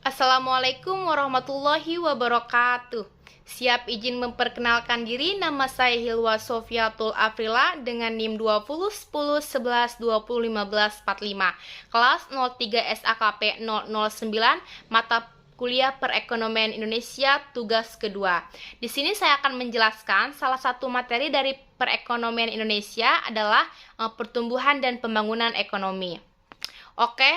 Assalamualaikum warahmatullahi wabarakatuh. Siap izin memperkenalkan diri, nama saya Hilwa Sofiatul Afrila dengan NIM 20 10 11 20 15 45, kelas 03 SAKP 009, mata kuliah Perekonomian Indonesia, tugas kedua. Di sini saya akan menjelaskan salah satu materi dari Perekonomian Indonesia adalah pertumbuhan dan pembangunan ekonomi. Oke,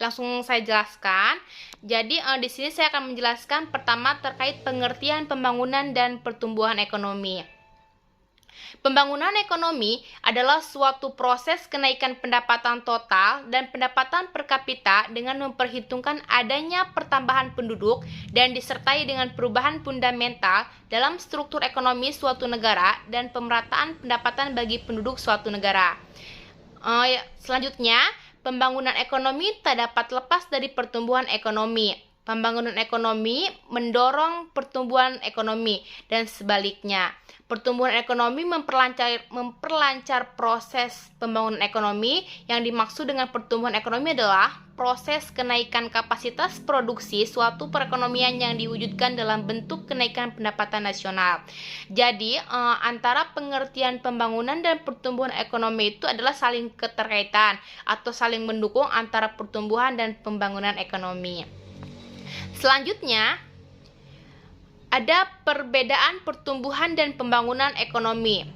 langsung saya jelaskan. Jadi di sini saya akan menjelaskan pertama terkait pengertian pembangunan dan pertumbuhan ekonomi. Pembangunan ekonomi adalah suatu proses kenaikan pendapatan total dan pendapatan per kapita dengan memperhitungkan adanya pertambahan penduduk dan disertai dengan perubahan fundamental dalam struktur ekonomi suatu negara dan pemerataan pendapatan bagi penduduk suatu negara. Selanjutnya, pembangunan ekonomi tak dapat lepas dari pertumbuhan ekonomi. Pembangunan ekonomi mendorong pertumbuhan ekonomi dan sebaliknya. Pertumbuhan ekonomi memperlancar proses pembangunan ekonomi. Yang dimaksud dengan pertumbuhan ekonomi adalah proses kenaikan kapasitas produksi suatu perekonomian yang diwujudkan dalam bentuk kenaikan pendapatan nasional. Jadi, antara pengertian pembangunan dan pertumbuhan ekonomi itu adalah saling keterkaitan atau saling mendukung antara pertumbuhan dan pembangunan ekonomi. Selanjutnya, ada perbedaan pertumbuhan dan pembangunan ekonomi.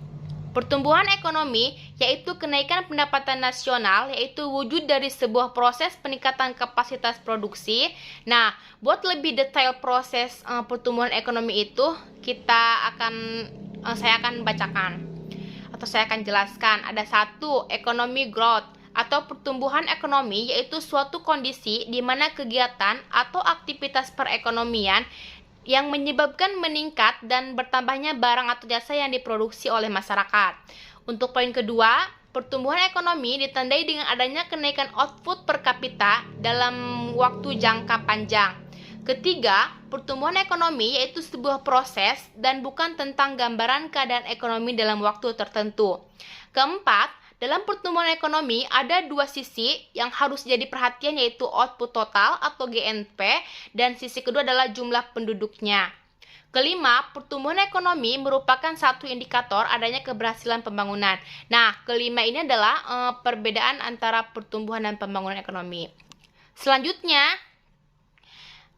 Pertumbuhan ekonomi yaitu kenaikan pendapatan nasional, yaitu wujud dari sebuah proses peningkatan kapasitas produksi. Nah, buat lebih detail proses pertumbuhan ekonomi itu, saya akan bacakan atau saya akan jelaskan. Ada satu, ekonomi growth atau pertumbuhan ekonomi, yaitu suatu kondisi di mana kegiatan atau aktivitas perekonomian yang menyebabkan meningkat dan bertambahnya barang atau jasa yang diproduksi oleh masyarakat. Untuk poin kedua, pertumbuhan ekonomi ditandai dengan adanya kenaikan output per kapita dalam waktu jangka panjang. Ketiga, pertumbuhan ekonomi yaitu sebuah proses dan bukan tentang gambaran keadaan ekonomi dalam waktu tertentu. Keempat, dalam pertumbuhan ekonomi ada dua sisi yang harus jadi perhatian, yaitu output total atau GNP dan sisi kedua adalah jumlah penduduknya. Kelima, pertumbuhan ekonomi merupakan satu indikator adanya keberhasilan pembangunan. Nah, kelima ini adalah perbedaan antara pertumbuhan dan pembangunan ekonomi. Selanjutnya,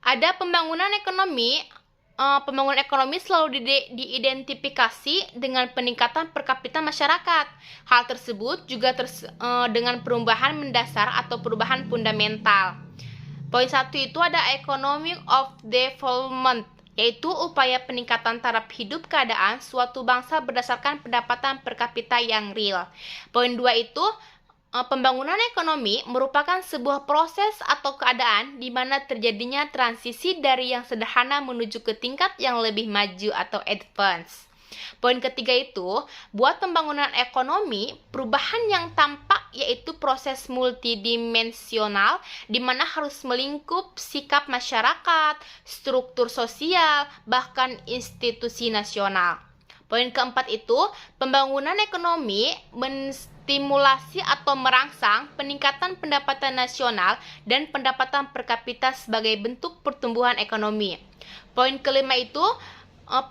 ada pembangunan ekonomi. Pembangunan ekonomi selalu diidentifikasi dengan peningkatan per kapita masyarakat. Hal tersebut juga dengan perubahan mendasar atau perubahan fundamental. Poin 1 itu ada economic of development, yaitu upaya peningkatan taraf hidup keadaan suatu bangsa berdasarkan pendapatan per kapita yang real. Poin 2 itu pembangunan ekonomi merupakan sebuah proses atau keadaan di mana terjadinya transisi dari yang sederhana menuju ke tingkat yang lebih maju atau advance. Poin ketiga itu, buat pembangunan ekonomi, perubahan yang tampak yaitu proses multidimensional di mana harus melingkup sikap masyarakat, struktur sosial, bahkan institusi nasional. Poin keempat itu, pembangunan ekonomi menstimulasi atau merangsang peningkatan pendapatan nasional dan pendapatan per kapita sebagai bentuk pertumbuhan ekonomi. Poin kelima itu,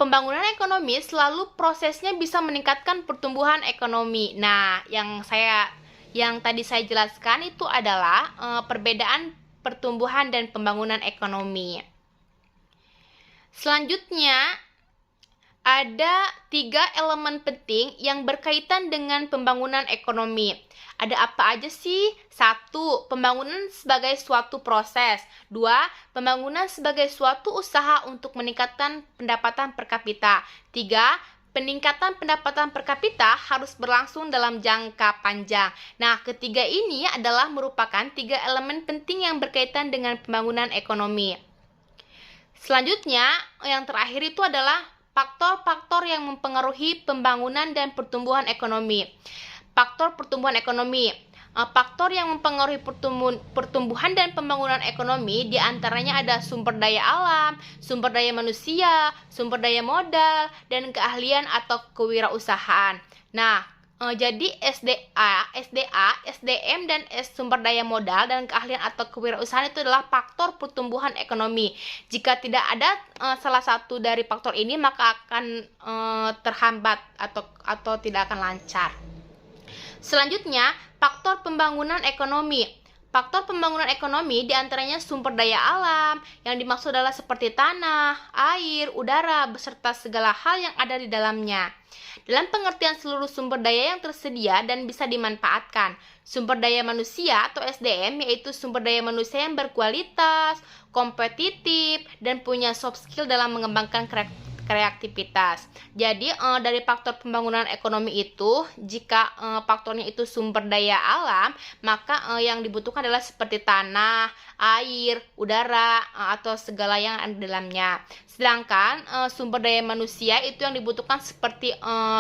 pembangunan ekonomi selalu prosesnya bisa meningkatkan pertumbuhan ekonomi. Nah, yang tadi saya jelaskan itu adalah perbedaan pertumbuhan dan pembangunan ekonomi. Selanjutnya, ada 3 elemen penting yang berkaitan dengan pembangunan ekonomi. Ada apa aja sih? 1. Pembangunan sebagai suatu proses. 2. Pembangunan sebagai suatu usaha untuk meningkatkan pendapatan per kapita. 3. Peningkatan pendapatan per kapita harus berlangsung dalam jangka panjang. Nah, ketiga ini adalah merupakan 3 elemen penting yang berkaitan dengan pembangunan ekonomi. Selanjutnya, yang terakhir itu adalah faktor-faktor yang mempengaruhi pembangunan dan pertumbuhan ekonomi. Faktor pertumbuhan ekonomi. Faktor yang mempengaruhi pertumbuhan dan pembangunan ekonomi diantaranya ada sumber daya alam, sumber daya manusia, sumber daya modal, dan keahlian atau kewirausahaan. Nah, Jadi SDM, dan sumber daya modal dan keahlian atau kewirausahaan itu adalah faktor pertumbuhan ekonomi. Jika tidak ada salah satu dari faktor ini, maka akan terhambat atau tidak akan lancar. Selanjutnya, faktor pembangunan ekonomi. Faktor pembangunan ekonomi diantaranya sumber daya alam, yang dimaksud adalah seperti tanah, air, udara, beserta segala hal yang ada di dalamnya. Dalam pengertian seluruh sumber daya yang tersedia dan bisa dimanfaatkan, sumber daya manusia atau SDM yaitu sumber daya manusia yang berkualitas, kompetitif, dan punya soft skill dalam mengembangkan kreativitas. Jadi dari faktor pembangunan ekonomi itu, jika faktornya itu sumber daya alam, maka yang dibutuhkan adalah seperti tanah, air, udara, atau segala yang ada di dalamnya. Sedangkan sumber daya manusia itu yang dibutuhkan seperti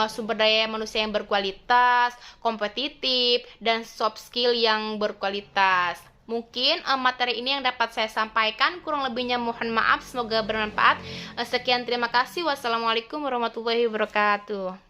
sumber daya manusia yang berkualitas, kompetitif, dan soft skill yang berkualitas. Mungkin materi ini yang dapat saya sampaikan, kurang lebihnya mohon maaf, semoga bermanfaat. Sekian, terima kasih. Wassalamualaikum warahmatullahi wabarakatuh.